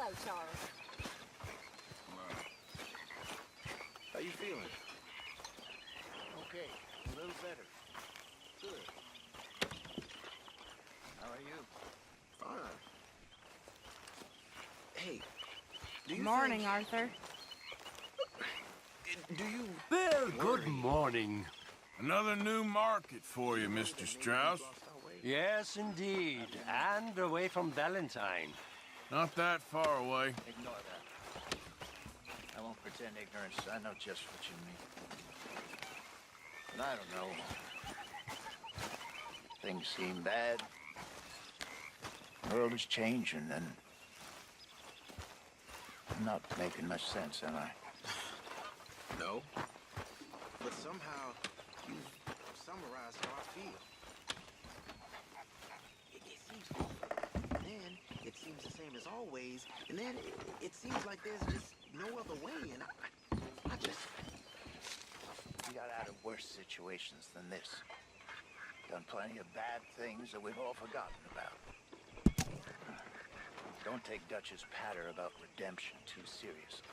Charles. How you feeling? Okay, a little better. Good. How are you? Fine. Hey, do you Morning, think... Arthur. Do you... Well, good morning. Another new market for you, Mr. Strauss. Yes, indeed. And away from Valentine. Not that far away. Ignore that. I won't pretend ignorance. I know just what you mean. But I don't know. Things seem bad. The world is changing, and I'm not making much sense, am I? No. But somehow, you've summarized how I feel. It seems awful. Then, it seems the same as always. And then, it seems like there's just no other way. And I just... We got out of worse situations than this. Done plenty of bad things that we've all forgotten about. Don't take Dutch's patter about redemption too seriously.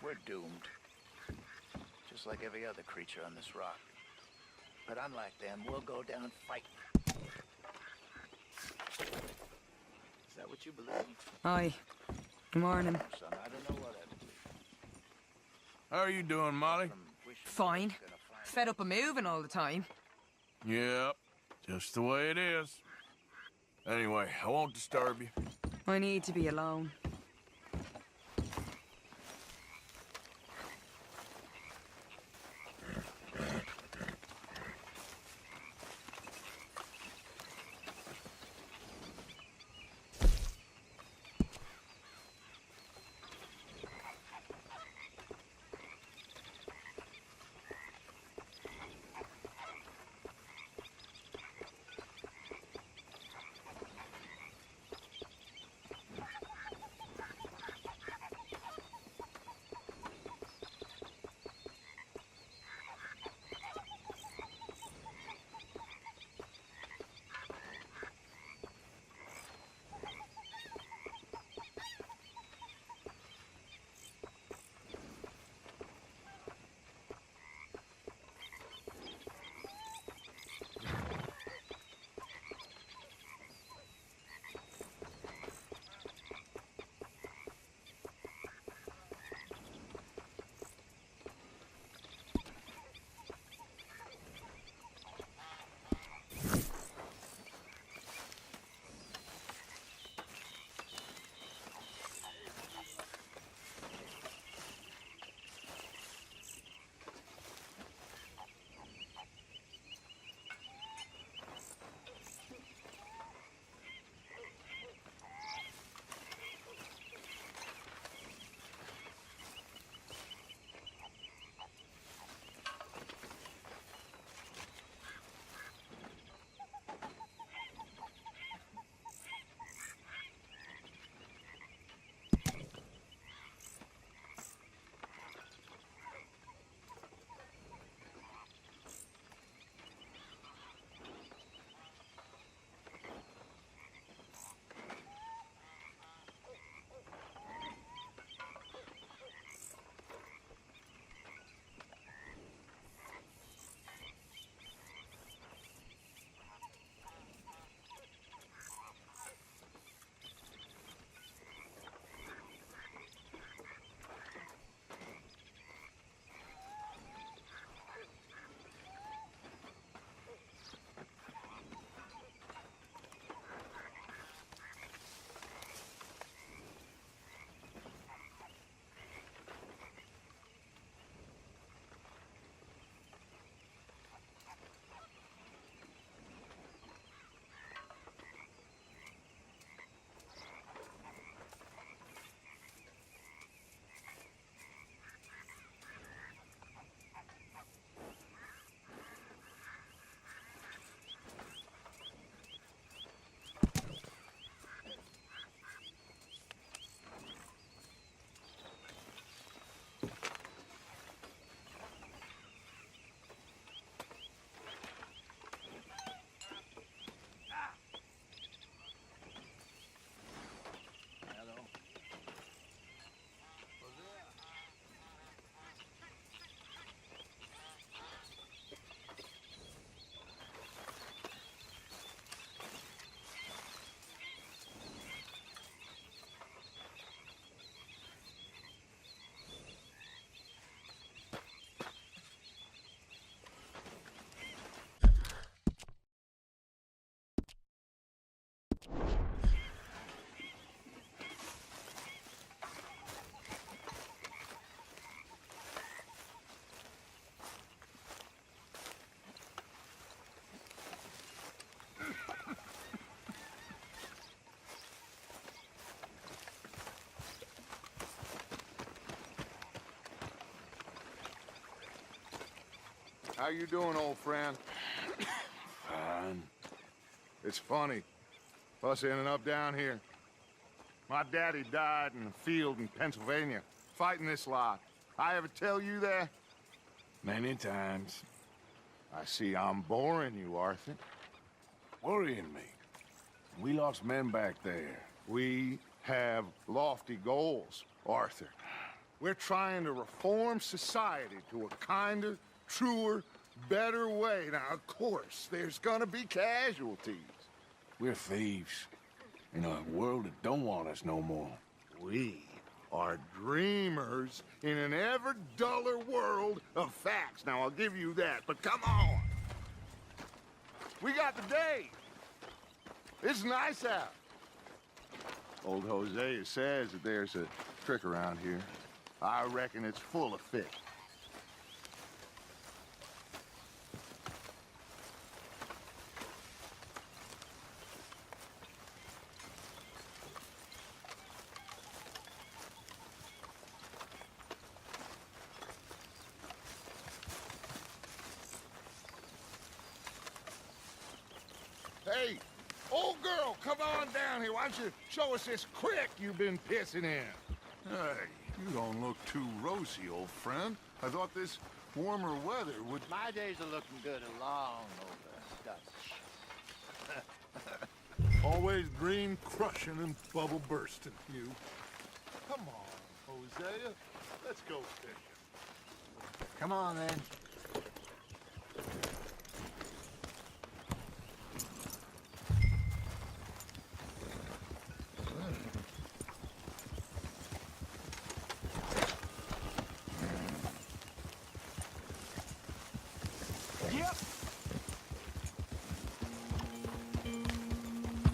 We're doomed. Just like every other creature on this rock. But unlike them, we'll go down fighting. Is that what you believe? Aye. Good morning. Son, I don't know what I believe. How are you doing, Molly? From wishing Fine. I was gonna find Fed up of moving all the time. Yep, just the way it is. Anyway, I won't disturb you. I need to be alone. How you doing, old friend? Fine. It's funny, us ending up down here. My daddy died in a field in Pennsylvania, fighting this lot. I ever tell you that? Many times. I see I'm boring you, Arthur. Worrying me. We lost men back there. We have lofty goals, Arthur. We're trying to reform society to a kinder, truer, better way. Now, of course, there's gonna be casualties. We're thieves. In a world that don't want us no more. We are dreamers in an ever duller world of facts. Now, I'll give you that, but come on. We got the day. It's nice out. Old Hosea says that there's a trick around here. I reckon it's full of fish. Hey, old girl, come on down here. Why don't you show us this creek you've been pissing in? Hey, you don't look too rosy, old friend. I thought this warmer weather would... My days are looking good along over Dutch. Always green crushing and bubble bursting, you. Come on, Hosea. Let's go fishing. Come on, then.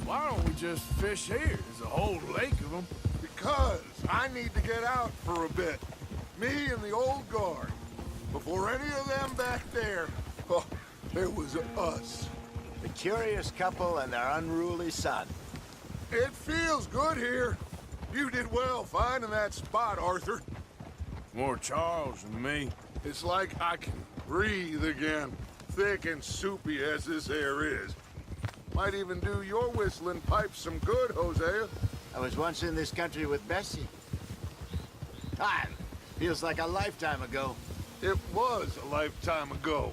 Why don't we just fish here? There's a whole lake of them. Because I need to get out for a bit. Me and the old guard. Before any of them back there, oh, there was us. The curious couple and their unruly son. It feels good here. You did well finding that spot, Arthur. More Charles than me. It's like I can breathe again, thick and soupy as this air is. Might even do your whistling pipes some good, Hosea. I was once in this country with Bessie. Time. Feels like a lifetime ago. It was a lifetime ago.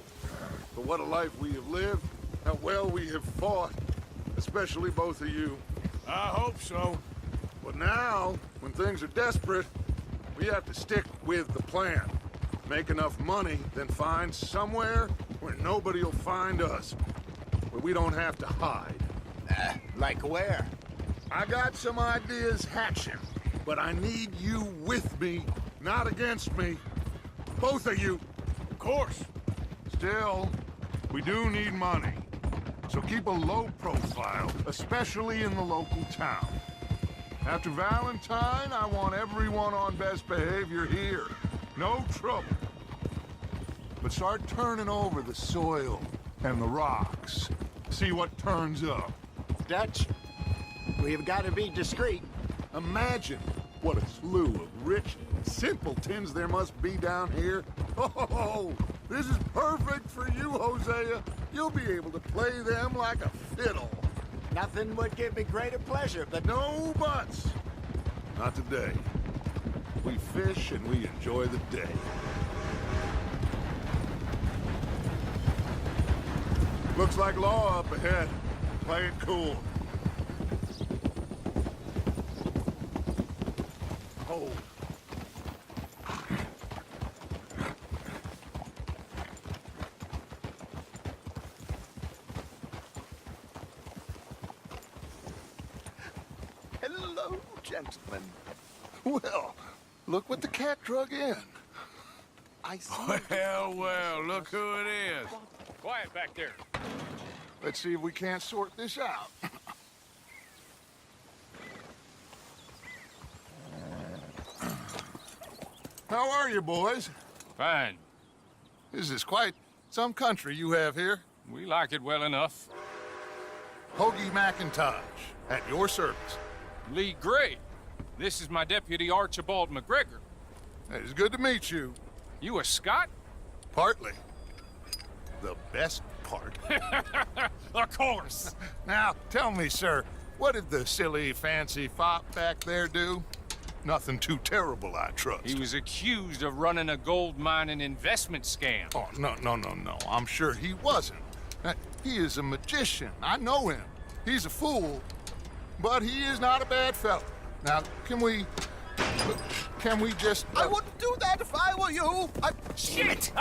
But what a life we have lived, how well we have fought, especially both of you. I hope so. But now, when things are desperate, we have to stick with the plan. Make enough money, then find somewhere where nobody will find us. Where we don't have to hide. Like where? I got some ideas hatching, but I need you with me, not against me. Both of you. Of course. Still, we do need money. So keep a low profile, especially in the local town. After Valentine, I want everyone on best behavior here. No trouble. But start turning over the soil and the rocks. See what turns up. Dutch, we've got to be discreet. Imagine what a slew of rich simpletons there must be down here. Oh, this is perfect for you, Hosea. You'll be able to play them like a fiddle. Nothing would give me greater pleasure, but No buts. Not today. We fish and we enjoy the day. Looks like law up ahead. Play it cool. Hold. hello, gentlemen. Well, look what the cat drug in. I see. Well, look who it is. Quiet back there. Let's see if we can't sort this out. How are you, boys? Fine. This is quite some country you have here. We like it well enough. Hoagie McIntosh, at your service. Lee Gray. This is my deputy Archibald McGregor. It's good to meet you. You a Scot? Partly. the best part. Of course. Now, tell me, sir, what did the silly, fancy fop back there do? Nothing too terrible, I trust. He was accused of running a gold mining investment scam. Oh, no. I'm sure he wasn't. He is a magician. I know him. He's a fool, but he is not a bad fellow. Now, can we just... I wouldn't do that if I were you. Shit!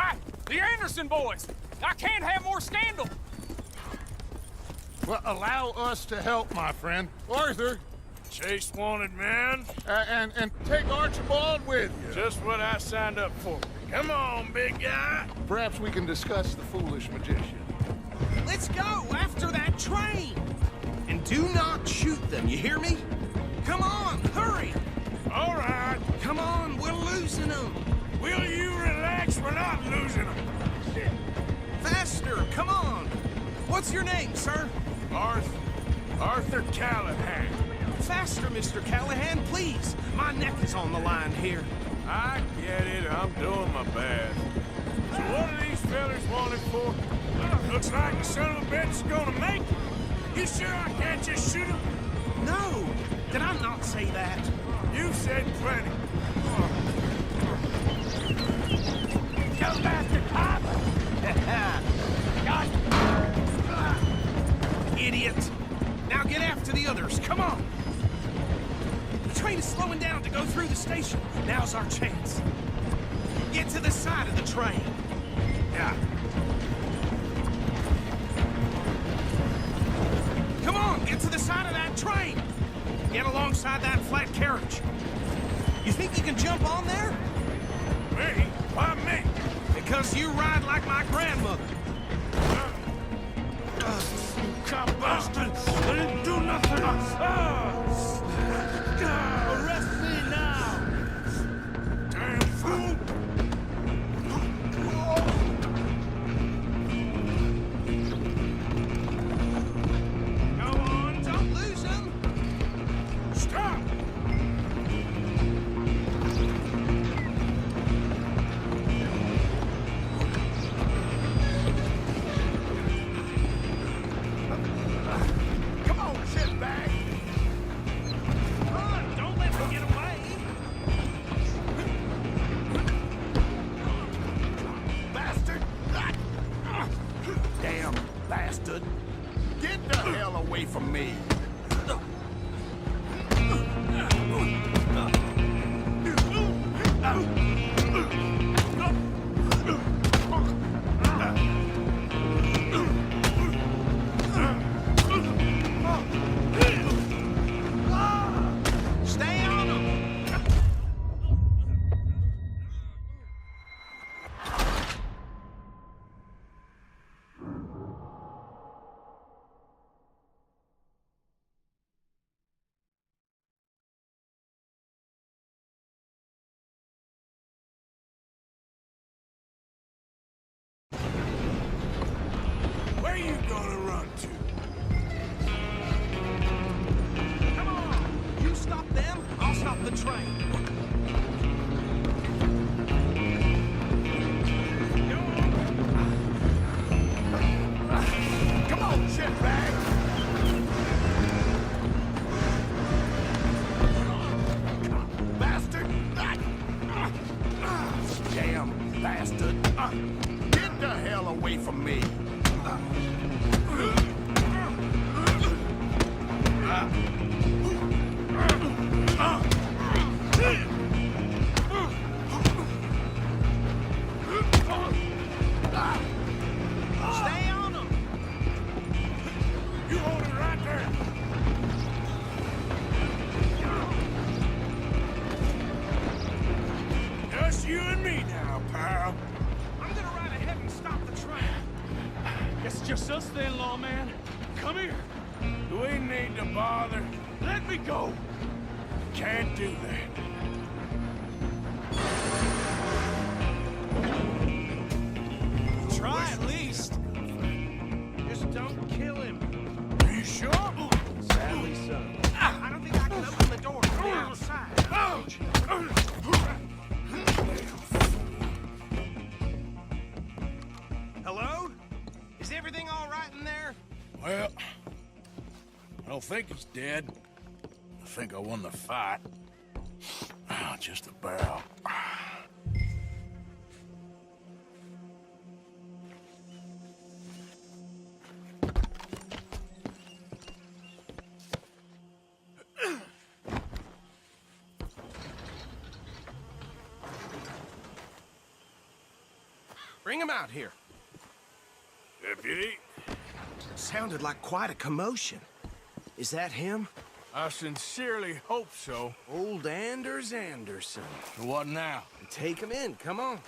The Anderson boys! I can't have more scandal! Well, allow us to help, my friend. Arthur, Chase wanted man. and take Archibald with you. Just what I signed up for. Come on, big guy. Perhaps we can discuss the foolish magician. Let's go after that train! And do not shoot them, you hear me? Come on, hurry! All right. Come on, we're losing them! Will you relax? We're not losing them. Faster, come on! What's your name, sir? Arthur Callahan. Faster, Mr. Callahan, please! My neck is on the line here. I get it. I'm doing my best. So what are these fellas wanted for? Well, looks like the son of a bitch is gonna make it. You sure I can't just shoot him? No! Did I not say that? You said plenty. Go bastard, cop! Idiot! Now get after the others, come on! The train is slowing down to go through the station. Now's our chance. Get to the side of the train. Yeah. Come on, get to the side of that train! Get alongside that flat carriage. You think you can jump on there? Me? Why me? Because you ride like my grandmother. Cop bastard! I didn't do nothing! Arrest me now! Damn fool! Go on, don't lose him! Stop! Come on, sit back. Run! Don't let him get away! Bastard! Damn bastard! Get the hell away from me! Stay on him! Where you gonna run to? Come on! You stop them, I'll stop the train. Come on, shitbag! Bastard! Damn bastard! Get the hell away from me! Stay on him! You hold it right there. Just you and me now, pal. I'm gonna ride ahead and stop the train. It's just us then, lawman. Come here. Do we need to bother? Let me go. Can't do that. Try at least. Just don't kill him. Are you sure? Sadly so. I don't think I can open the door from the outside. Hello? Is everything all right in there? Well, I don't think he's dead. I think I won the fight. Ah, just about. Bring him out here. Deputy, Sounded like quite a commotion. Is that him? I sincerely hope so. Old Anders Anderson. So what now? Take him in, come on.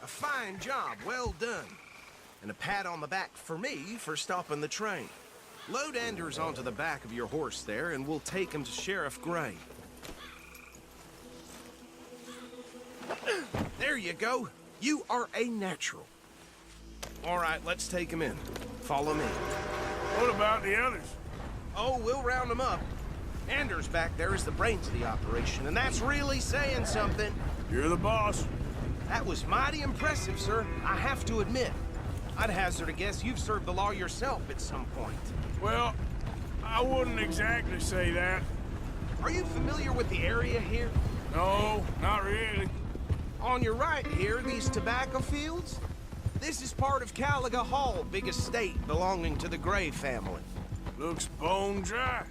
A fine job, well done. And a pat on the back for me for stopping the train. Load Anders onto the back of your horse there, and we'll take him to Sheriff Gray. There you go. You are a natural. All right, let's take him in. Follow me. What about the others? Oh, we'll round them up. Anders back there is the brains of the operation, and that's really saying something. You're the boss. That was mighty impressive, sir. I have to admit. I'd hazard a guess you've served the law yourself at some point. Well, I wouldn't exactly say that. Are you familiar with the area here? No, not really. On your right here, these tobacco fields? This is part of Caliga Hall, big estate belonging to the Gray family. Looks bone dry.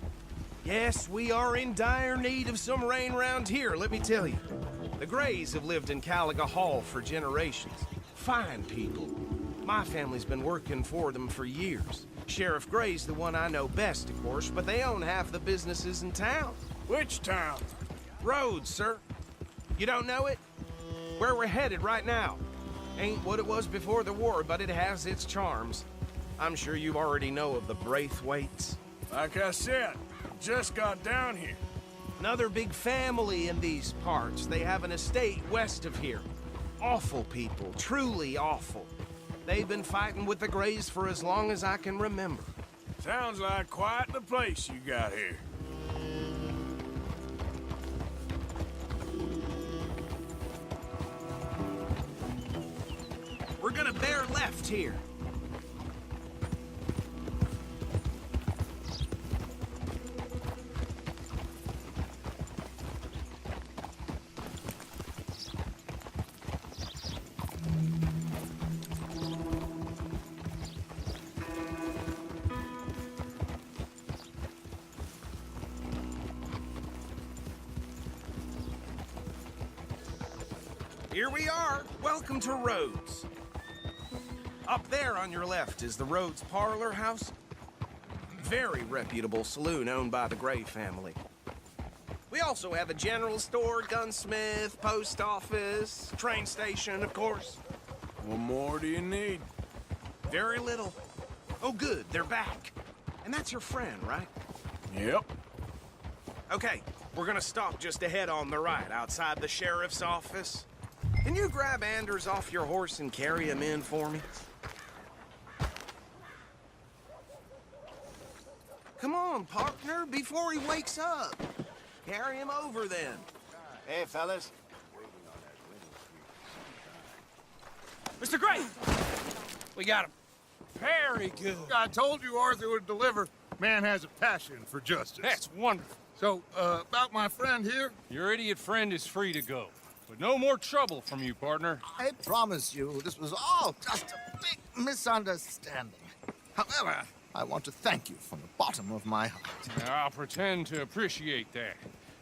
Yes, we are in dire need of some rain round here, let me tell you. The Grays have lived in Caliga Hall for generations. Fine people. My family's been working for them for years. Sheriff Gray's the one I know best, of course, but they own half the businesses in town. Which town? Rhodes, sir. You don't know it? Where we're headed right now. Ain't what it was before the war, but it has its charms. I'm sure you already know of the Braithwaites. Like I said, just got down here. Another big family in these parts. They have an estate west of here. Awful people, truly awful. They've been fighting with the Grays for as long as I can remember. Sounds like quite the place you got here. We're gonna bear left here. Here we are. Welcome to Rhodes. Up there on your left is the Rhodes Parlor House. Very reputable saloon owned by the Gray family. We also have a general store, gunsmith, post office, train station, of course. What more do you need? Very little. Oh, good, they're back. And that's your friend, right? Yep. Okay, we're gonna stop just ahead on the right, outside the sheriff's office. Can you grab Anders off your horse and carry him in for me? Come on, partner, before he wakes up. Carry him over then. Hey, fellas. Mr. Gray! We got him. Very good. I told you Arthur would deliver. Man has a passion for justice. That's wonderful. So, about my friend here? Your idiot friend is free to go. But no more trouble from you, partner. I promise you, this was all just a big misunderstanding. However, I want to thank you from the bottom of my heart. I'll pretend to appreciate that.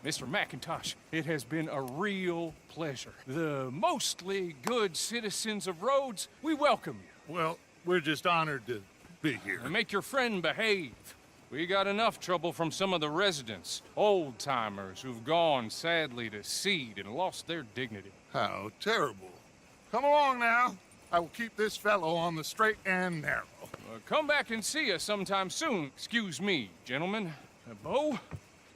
Mr. McIntosh, it has been a real pleasure. The mostly good citizens of Rhodes, we welcome you. Well, we're just honored to be here. And make your friend behave. We got enough trouble from some of the residents, old-timers who've gone, sadly, to seed and lost their dignity. How terrible. Come along now. I will keep this fellow on the straight and narrow. Come back and see us sometime soon. Excuse me, gentlemen. Bo,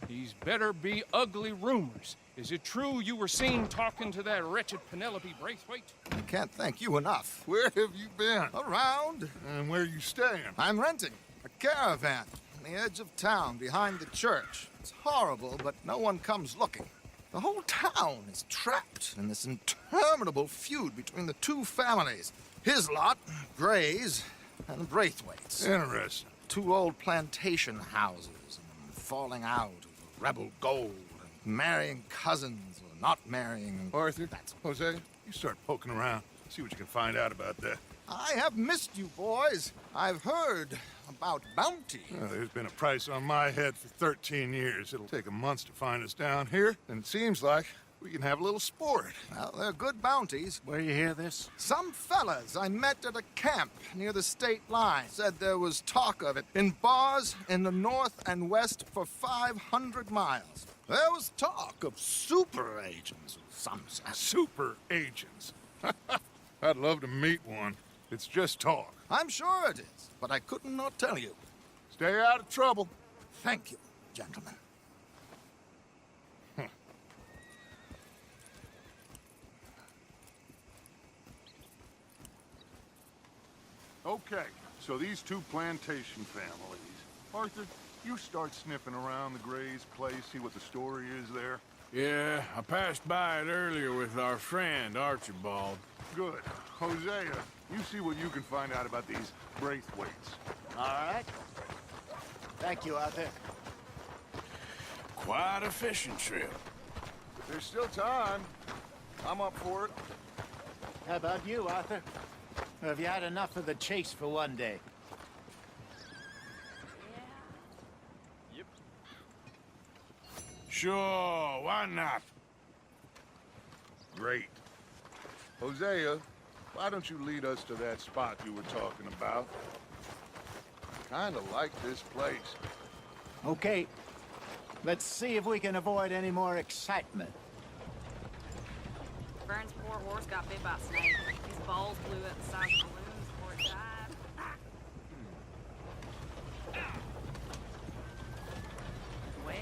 these better be ugly rumors. Is it true you were seen talking to that wretched Penelope Braithwaite? I can't thank you enough. Where have you been? Around, And where you staying? I'm renting a caravan on the edge of town behind the church. It's horrible, but no one comes looking. The whole town is trapped in this interminable feud between the two families. His lot, Grays and Braithwaite's. Interesting. 2 old plantation houses, and falling out over rebel gold, and marrying cousins or not marrying. Arthur, Hosea, you start poking around. See what you can find out about that. I have missed you, boys. I've heard about bounty. Well, there's been a price on my head for 13 years. It'll take 'em months to find us down here, and it seems like we can have a little sport. Well, they're good bounties. Where you hear this? Some fellas I met at a camp near the state line said there was talk of it in bars in the north and west for 500 miles. There was talk of super agents of some sort. Super agents. I'd love to meet one. It's just talk. I'm sure it is, but I couldn't not tell you. Stay out of trouble. Thank you, gentlemen. Okay, so these 2 plantation families. Arthur, you start sniffing around the Grays' place, see what the story is there. Yeah, I passed by it earlier with our friend, Archibald. Good. Hosea, you see what you can find out about these Braithwaites. All right. Thank you, Arthur. Quite a fishing trip. There's still time. I'm up for it. How about you, Arthur? Or have you had enough of the chase for one day? Sure, why not? Great. Hosea, why don't you lead us to that spot you were talking about? I kinda like this place. Okay. Let's see if we can avoid any more excitement. Burns' poor horse got bit by a snake. His balls blew up the size of balloons before it died. Well...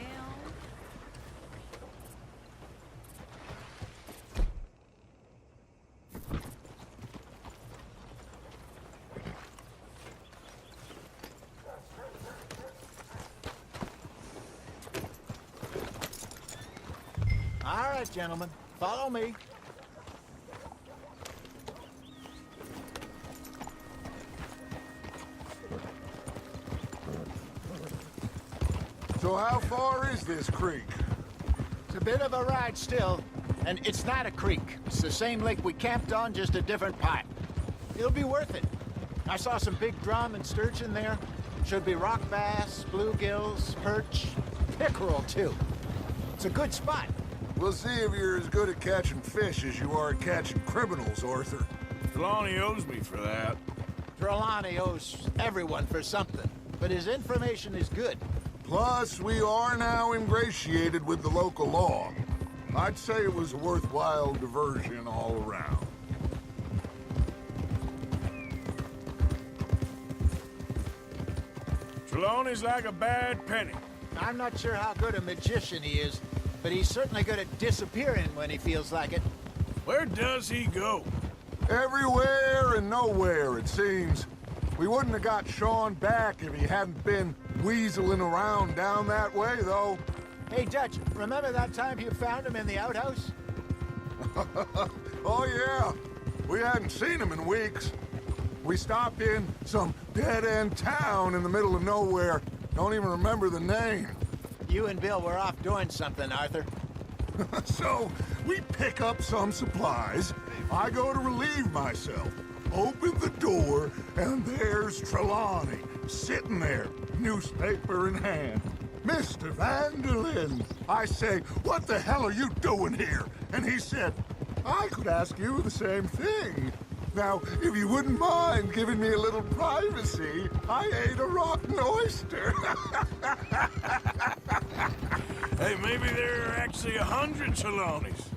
All right, gentlemen. Follow me. So how far is this creek? It's a bit of a ride still, and it's not a creek. It's the same lake we camped on, just a different part. It'll be worth it. I saw some big drum and sturgeon there. Should be rock bass, bluegills, perch, pickerel too. It's a good spot. We'll see if you're as good at catching fish as you are at catching criminals, Arthur. Trelawney owes me for that. Trelawney owes everyone for something, but his information is good. Plus, we are now ingratiated with the local law. I'd say it was a worthwhile diversion all around. Trelawney's like a bad penny. I'm not sure how good a magician he is, but he's certainly good at disappearing when he feels like it. Where does he go? Everywhere and nowhere, it seems. We wouldn't have got Sean back if he hadn't been weaseling around down that way, though. Hey, Dutch, remember that time you found him in the outhouse? Oh, yeah. We hadn't seen him in weeks. We stopped in some dead-end town in the middle of nowhere. Don't even remember the name. You and Bill were off doing something, Arthur. So, we pick up some supplies. I go to relieve myself. Open the door, and there's Trelawney, sitting there, newspaper in hand. Mr. Vanderlyn. I say, what the hell are you doing here? And he said, I could ask you the same thing. Now, if you wouldn't mind giving me a little privacy, I ate a rotten oyster. Hey, maybe there are actually 100 Trelawneys.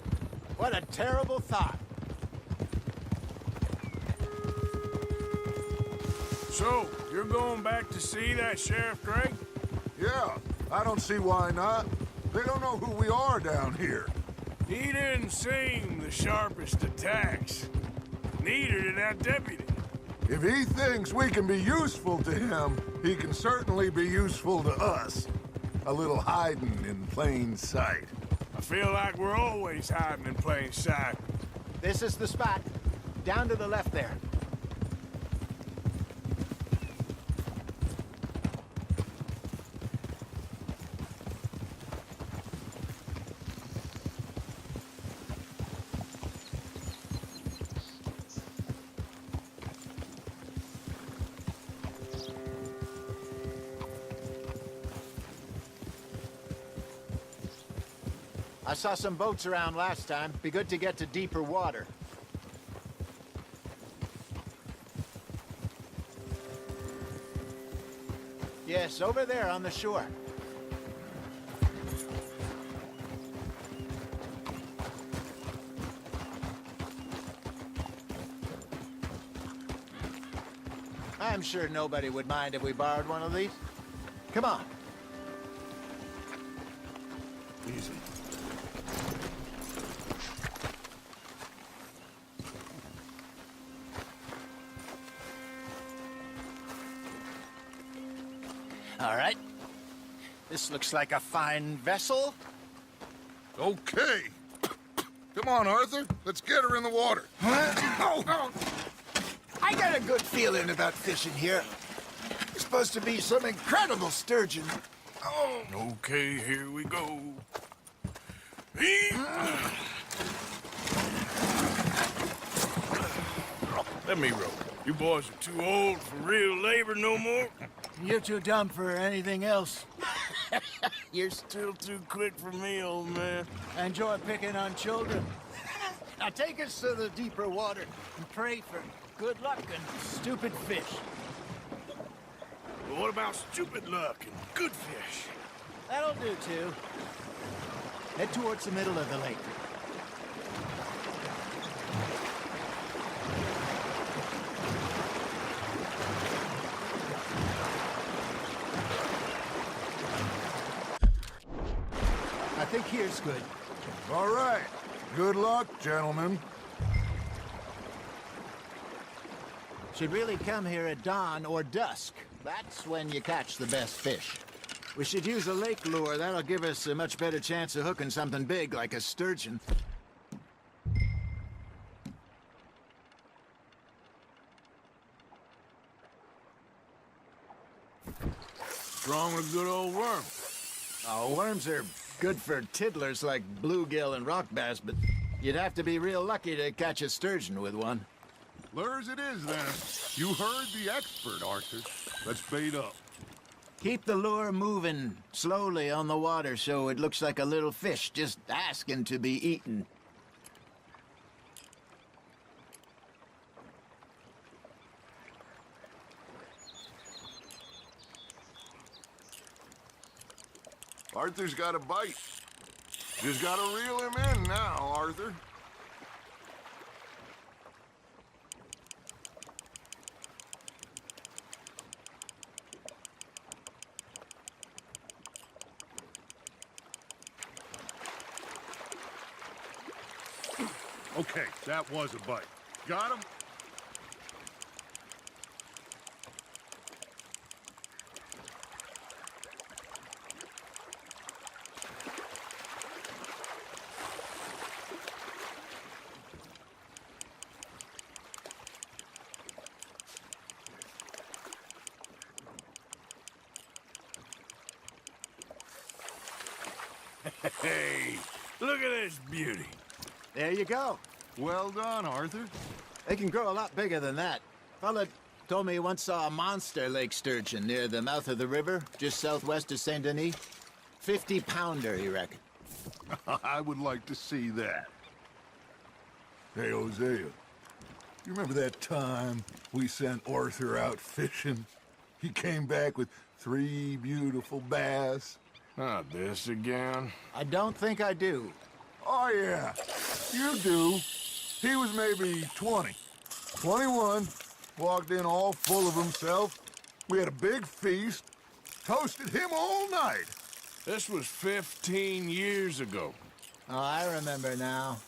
What a terrible thought. So, you're going back to see that Sheriff Gray? Yeah, I don't see why not. They don't know who we are down here. He didn't seem the sharpest attacks. Neither did that deputy. If he thinks we can be useful to him, he can certainly be useful to us. A little hiding in plain sight. I feel like we're always hiding in plain sight. This is the spot. Down to the left there. I saw some boats around last time. Be good to get to deeper water. Yes, over there on the shore. I'm sure nobody would mind if we borrowed one of these. Come on. Easy. All right. This looks like a fine vessel. Okay. Come on, Arthur. Let's get her in the water. I got a good feeling about fishing here. It's supposed to be some incredible sturgeon. Oh. Okay, here we go. Let me row. You boys are too old for real labor no more. You're too dumb for anything else. You're still too quick for me, old man. Enjoy picking on children. Now take us to the deeper water and pray for good luck and stupid fish. But what about stupid luck and good fish? That'll do, too. Head towards the middle of the lake. I think here's good. All right. Good luck, gentlemen. Should really come here at dawn or dusk. That's when you catch the best fish. We should use a lake lure. That'll give us a much better chance of hooking something big like a sturgeon. Strong with a good old worm. Oh, worms are good for tiddlers like bluegill and rock bass, but you'd have to be real lucky to catch a sturgeon with one. Lures it is, then. You heard the expert, Arthur. Let's bait up. Keep the lure moving slowly on the water so it looks like a little fish just asking to be eaten. Arthur's got a bite. Just gotta reel him in now, Arthur. Okay, that was a bite. Got him? Hey, look at this beauty. There you go. Well done, Arthur. They can grow a lot bigger than that. Fella told me he once saw a monster lake sturgeon near the mouth of the river, just southwest of Saint Denis. 50-pounder, he reckoned. I would like to see that. Hey, Hosea, you remember that time we sent Arthur out fishing? He came back with 3 beautiful bass. Not this again. I don't think I do. Oh, yeah, you do. He was maybe 20. 21, walked in all full of himself. We had a big feast, toasted him all night. This was 15 years ago. Oh, I remember now.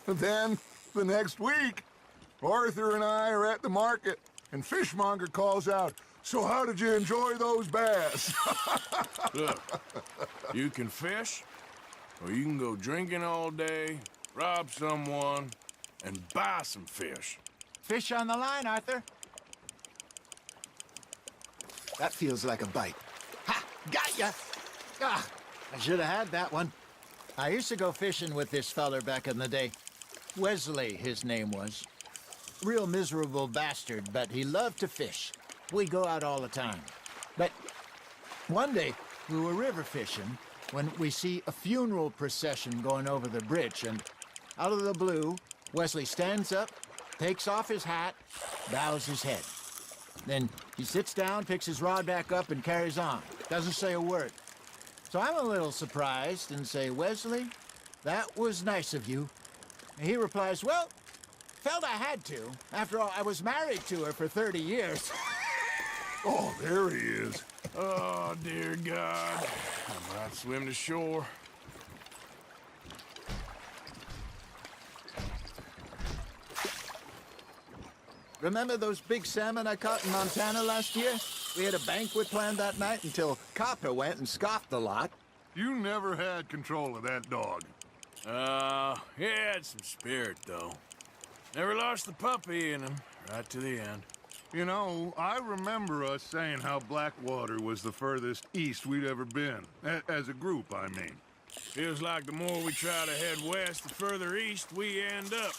Then, the next week, Arthur and I are at the market, and Fishmonger calls out, "So how did you enjoy those bass?" Look, you can fish, or you can go drinking all day, rob someone, and buy some fish. Fish on the line, Arthur. That feels like a bite. Ha! Got ya! Ah, I should have had that one. I used to go fishing with this feller back in the day. Wesley, his name was. Real miserable bastard, but he loved to fish. We'd go out all the time. But one day, we were river fishing, when we see a funeral procession going over the bridge, and out of the blue, Wesley stands up, takes off his hat, bows his head. Then he sits down, picks his rod back up, and carries on. Doesn't say a word. So I'm a little surprised and say, Wesley, that was nice of you. And he replies, well, felt I had to. After all, I was married to her for 30 years. Oh, there he is. Oh, dear God. I might swim to shore. Remember those big salmon I caught in Montana last year? We had a banquet planned that night until Copper went and scoffed the lot. You never had control of that dog. He had some spirit, though. Never lost the puppy in him, right to the end. You know, I remember us saying how Blackwater was the furthest east we'd ever been. As a group, I mean. Feels like the more we try to head west, the further east we end up.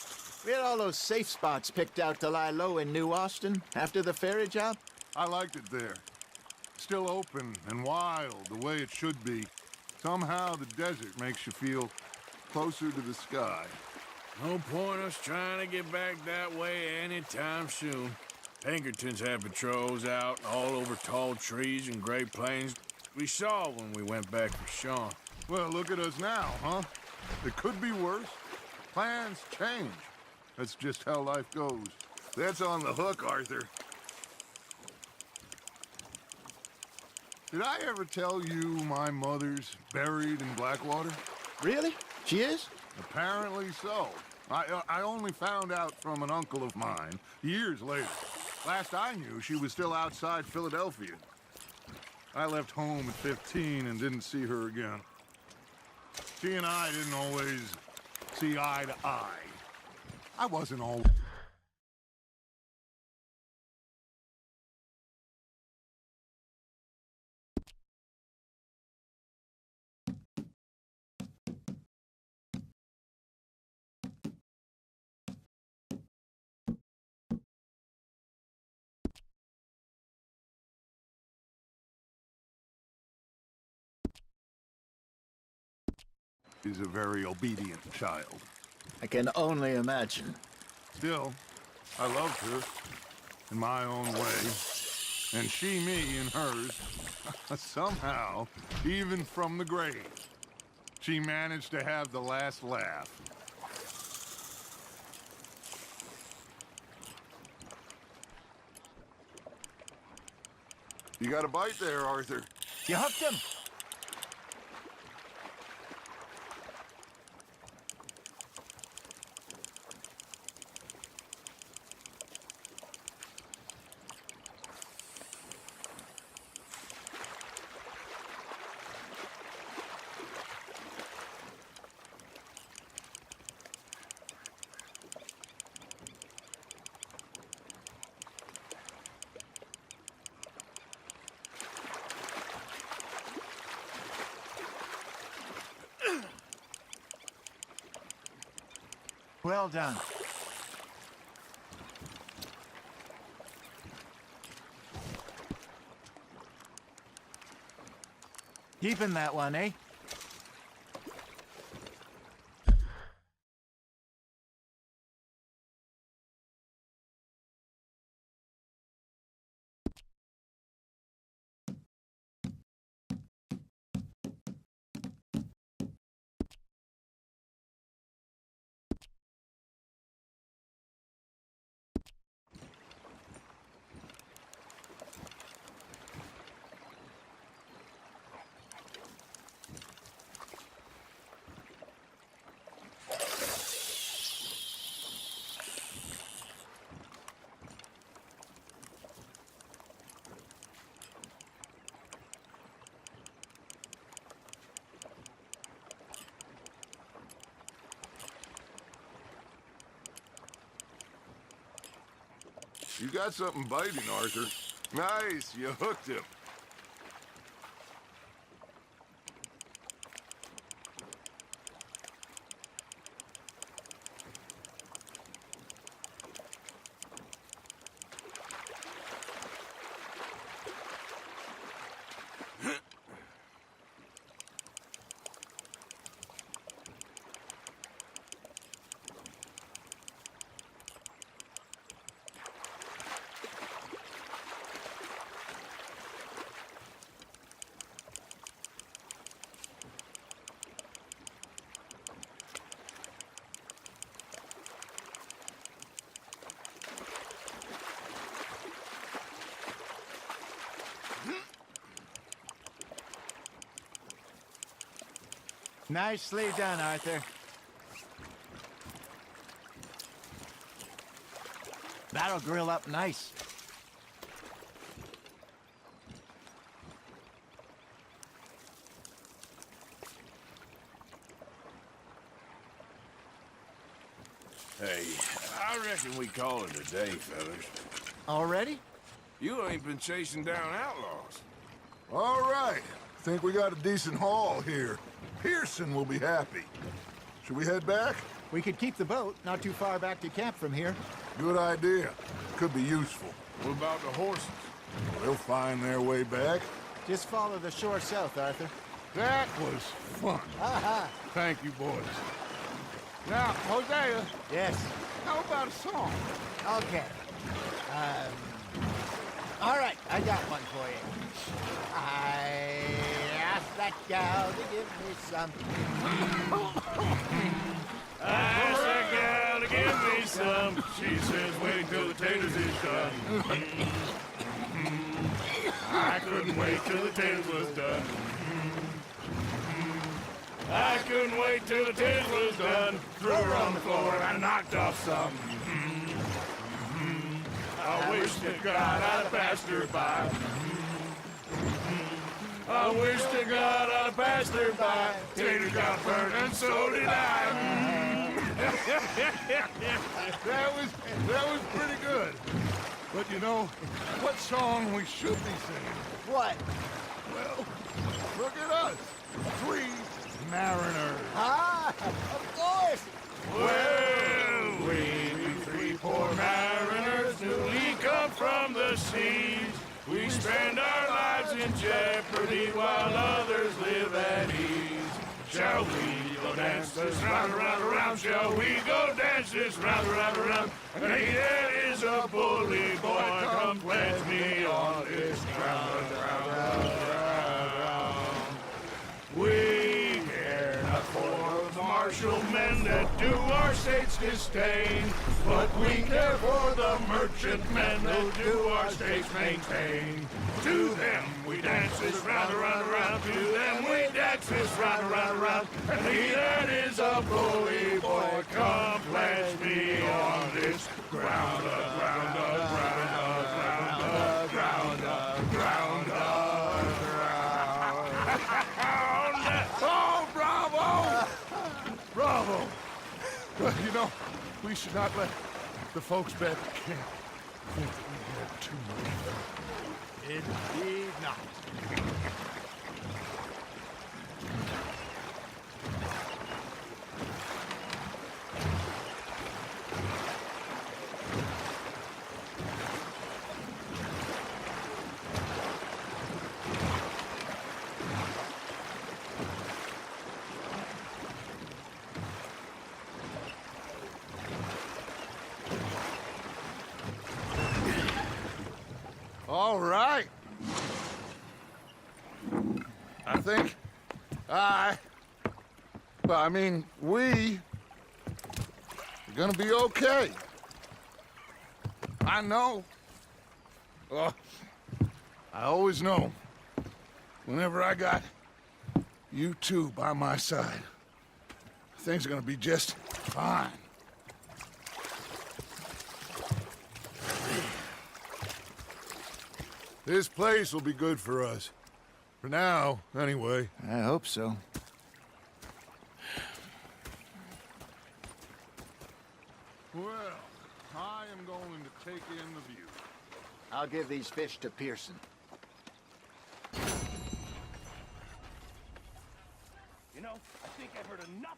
We had all those safe spots picked out to lie low in New Austin after the ferry job. I liked it there. Still open and wild, the way it should be. Somehow the desert makes you feel closer to the sky. No point us trying to get back that way anytime soon. Pinkertons had patrols out all over tall trees and Great Plains. We saw when we went back for Sean. Well, look at us now, huh? It could be worse. Plans change. That's just how life goes. That's on the hook, Arthur. Did I ever tell you my mother's buried in Blackwater? Really? She is? Apparently so. I only found out from an uncle of mine years later. Last I knew, she was still outside Philadelphia. I left home at 15 and didn't see her again. She and I didn't always see eye to eye. I wasn't always... is a very obedient child. I can only imagine. Still, I loved her in my own way, and she me in hers. Somehow, even from the grave, she managed to have the last laugh. You got a bite there, Arthur. You hooked him? Well done. Keeping that one, eh? You got something biting, Arthur. Nice, you hooked him. Nicely done, Arthur. That'll grill up nice. Hey, I reckon we call it a day, fellas. Already? You ain't been chasing down outlaws. All right. Think we got a decent haul here. Pearson will be happy. Should we head back? We could keep the boat not too far back to camp from here. Good idea. Could be useful. What about the horses? They'll find their way back. Just follow the shore south, Arthur. That was fun. Aha! Thank you, boys. Now, Hosea, Yes. how about a song? Okay. All right, I got one for you. I asked that gal to give me some. Ask that gal to give me some. She says wait till the taters is done. I couldn't wait till the taters was done. I couldn't wait till the taters was done. Threw her on the floor and I knocked off some. I wish to God I'd passed her by. I wish to God I'd passed her by. Taters got burned and so did I. That was pretty good. But you know, what song we should be singing? What? Well, look at us. 3 mariners. Ah, of course. Well, we be 3 poor mariners newly come from the seas. We spend our lives in jeopardy while others live at ease. Shall we go dance this round, around, around? Shall we go dance this round, around, around? And there is a bully boy, come pledge me on this ground, ground. We care not for the martial men that do our state's disdain, but we care for the merchant men that do our state's maintain. To them we dance this round, around, around. To them we dance this round, around, around. And he that is a bully boy, come pledge me on this ground, ground, ground, ground, ground, ground, ground. Oh, bravo! Bravo! Well, you know, we should not let the folks back at camp think that we had too much fun. Indeed not. All right. I think we are gonna be okay. I know. I always know. Whenever I got you two by my side, things are gonna be just fine. This place will be good for us. For now, anyway. I hope so. Well, I am going to take in the view. I'll give these fish to Pearson. You know, I think I've heard enough.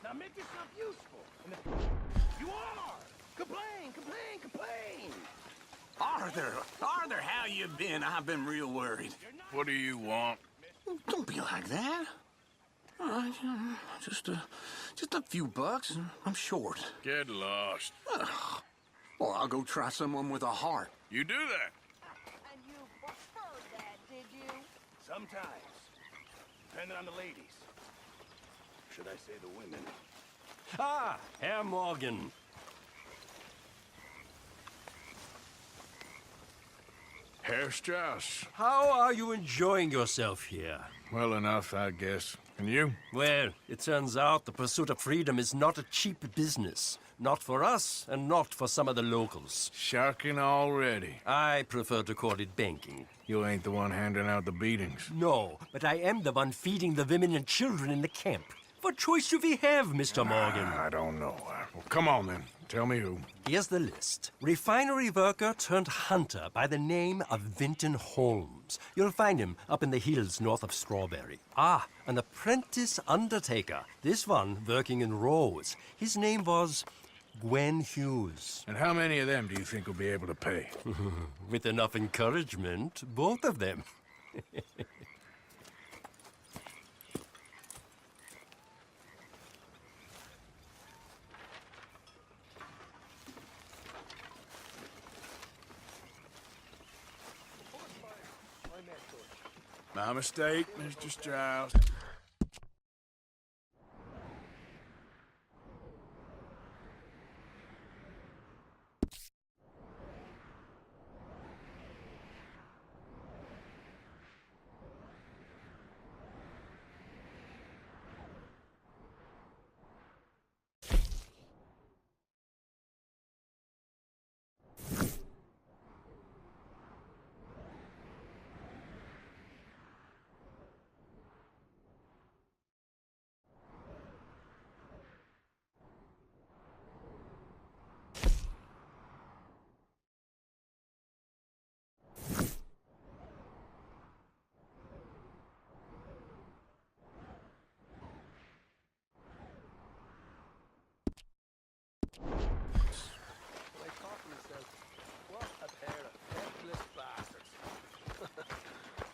Now make yourself useful. And if you are! Complain, complain, complain! Arthur, how you been? I've been real worried. What do you want? Don't be like that. Just a few bucks. I'm short. Get lost. Well, I'll go try someone with a heart. You do that. And you Sometimes. Depending on the ladies. Should I say the women? Ah, Herr Morgan. Herr Strauss. How are you enjoying yourself here? Well enough, I guess. And you? Well, it turns out the pursuit of freedom is not a cheap business. Not for us, and not for some of the locals. Sharking already. I prefer to call it banking. You ain't the one handing out the beatings. No, but I am the one feeding the women and children in the camp. What choice do we have, Mr. Morgan? I don't know. Well, come on then. Tell me who. Here's the list. Refinery worker turned hunter by the name of Vinton Holmes. You'll find him up in the hills north of Strawberry. Ah, an apprentice undertaker. This one working in Rose. His name was Gwen Hughes. And how many of them do you think will be able to pay? With enough encouragement, both of them. My mistake, Mr. Strauss.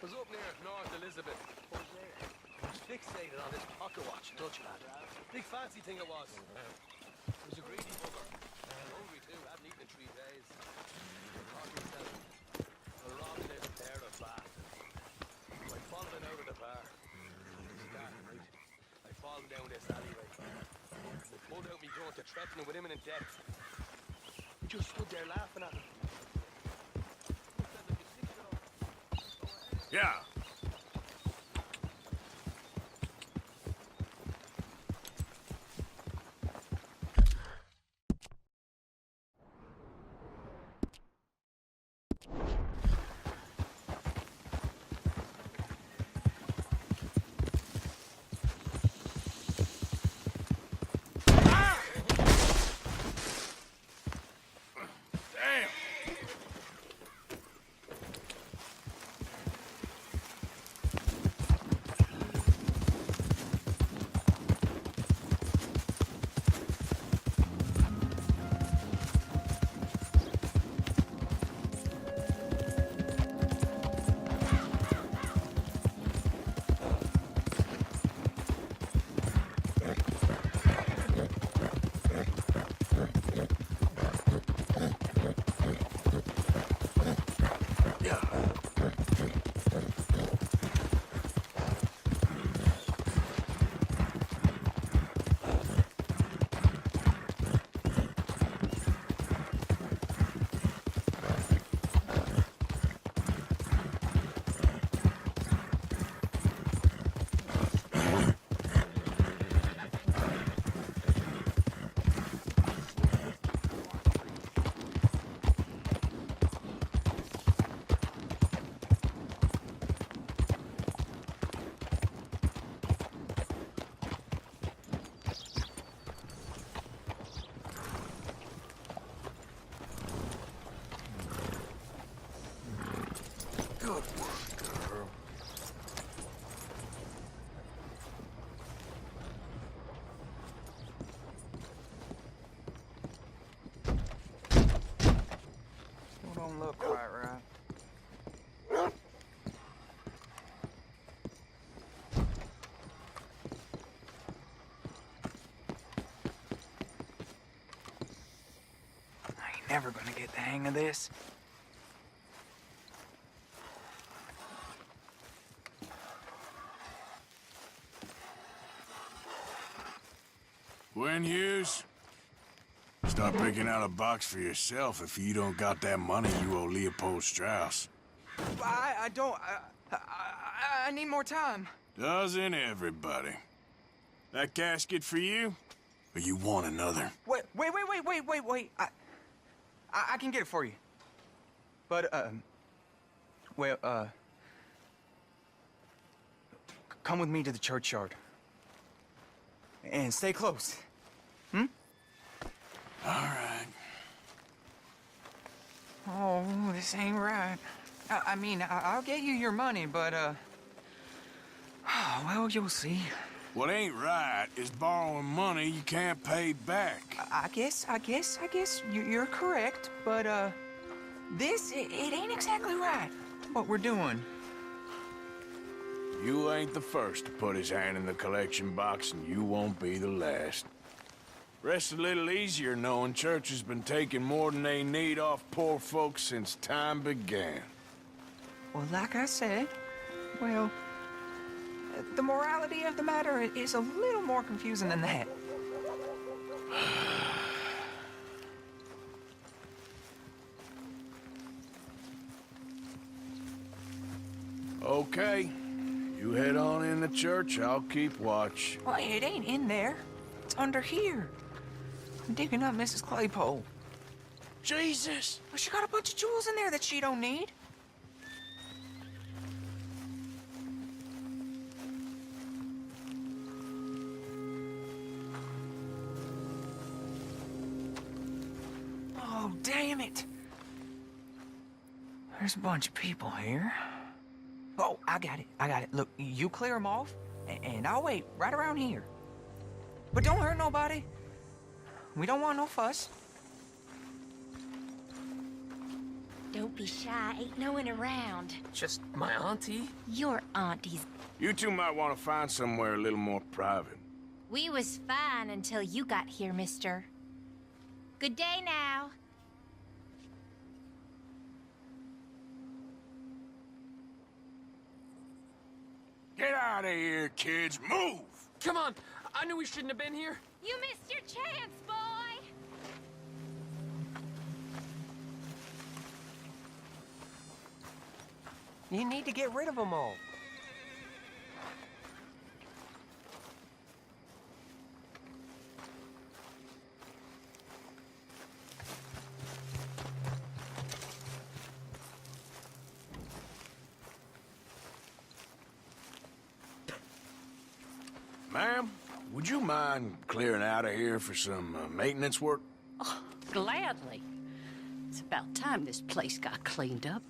Was up near North Elizabeth. I was fixated on this pocket watch, Dutch lad. Big fancy thing it was. It was a greedy bugger. Hungry too, hadn't eaten in 3 days. Thought to myself, a wrong little pair of bastards. So I followed it out of the bar. Starting right. I followed down this alleyway. I pulled out me gun to threaten him with imminent death. I just stood there laughing at him. Yeah. Don't look quite right. I ain't never gonna get the hang of this. Gwen Hughes, start picking out a box for yourself if you don't got that money you owe Leopold Strauss. I don't... I need more time. Doesn't everybody? That casket for you? Or you want another? Wait. I can get it for you. But, come with me to the churchyard. And stay close. Hmm? All right. Oh, this ain't right. I mean, I'll get you your money, but, well, you'll see. What ain't right is borrowing money you can't pay back. I guess you're correct, but, it ain't exactly right, what we're doing. You ain't the first to put his hand in the collection box, and you won't be the last. Rests a little easier knowing church has been taking more than they need off poor folks since time began. Well, like I said, well, the morality of the matter is a little more confusing than that. Okay. You head on in the church, I'll keep watch. Well, it ain't in there. It's under here. I'm digging up Mrs. Claypole. Jesus! Well, she got a bunch of jewels in there that she don't need. Oh, damn it. There's a bunch of people here. Oh, I got it. Look, you clear them off, and I'll wait right around here. But don't hurt nobody. We don't want no fuss. Don't be shy, ain't no one around. Just my auntie? Your auntie's... You two might want to find somewhere a little more private. We was fine until you got here, mister. Good day now. Get out of here, kids. Move! Come on! I knew we shouldn't have been here. You missed your chance, boy! You need to get rid of them all. Ma'am, would you mind clearing out of here for some maintenance work? Oh, gladly. It's about time this place got cleaned up.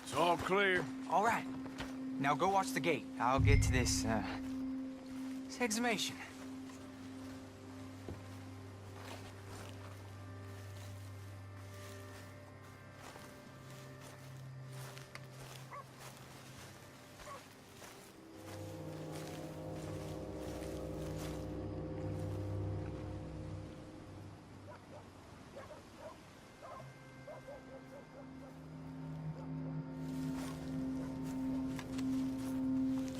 It's all clear. All right. Now go watch the gate. I'll get to this exhumation.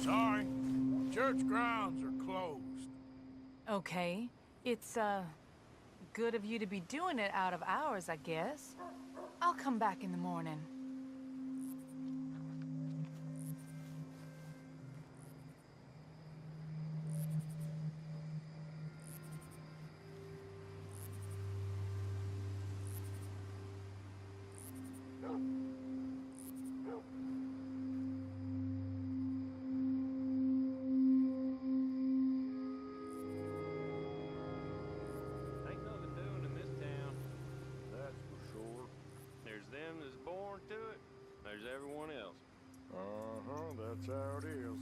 Sorry. Church grounds are closed. Okay. It's, good of you to be doing it out of hours, I guess. I'll come back in the morning. Ain't nothing doing in this town. That's for sure. There's them that's born to it. There's everyone else. That's how it is.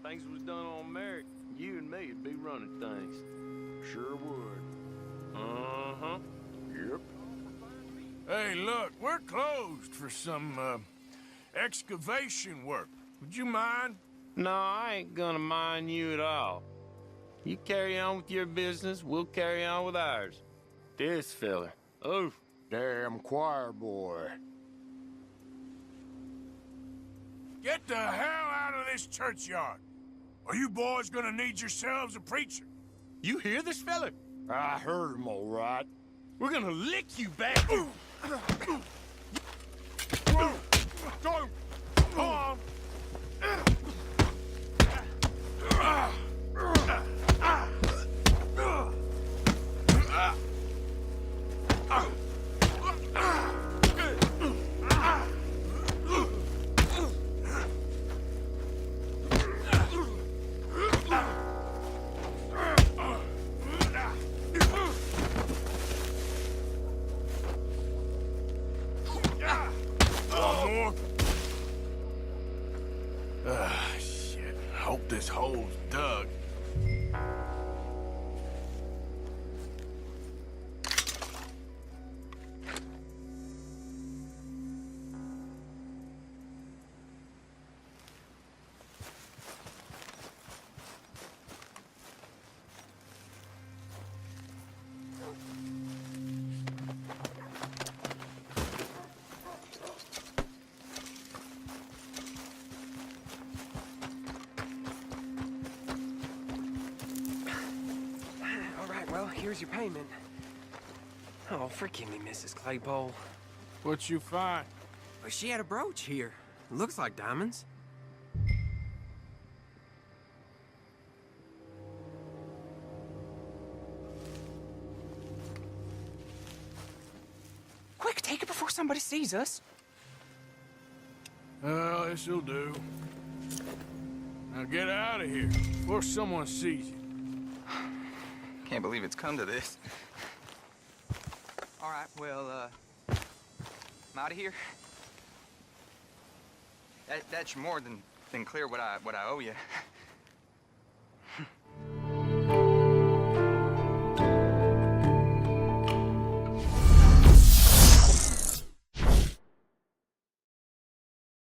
Things was done on merit. You and me'd be running things. Sure would. Yep. Hey, look, we're closed for some, excavation work. Would you mind? No, I ain't gonna mind you at all. You carry on with your business, we'll carry on with ours. This fella. Oh, Damn choir boy. Get the hell out of this churchyard. Are you boys gonna need yourselves a preacher? you hear this fella? I heard him all right. We're gonna lick you back. Don't! Go on! Shit. Hope this hole's dug. Well, here's your payment. Oh, forgive me, Mrs. Claypole. What you find? Well, she had a brooch here. Looks like diamonds. Quick, take it before somebody sees us. Well, this'll do. Now get out of here before someone sees you. Can't believe it's come to this. All right, well, I'm out of here. That's more than clear what I owe you.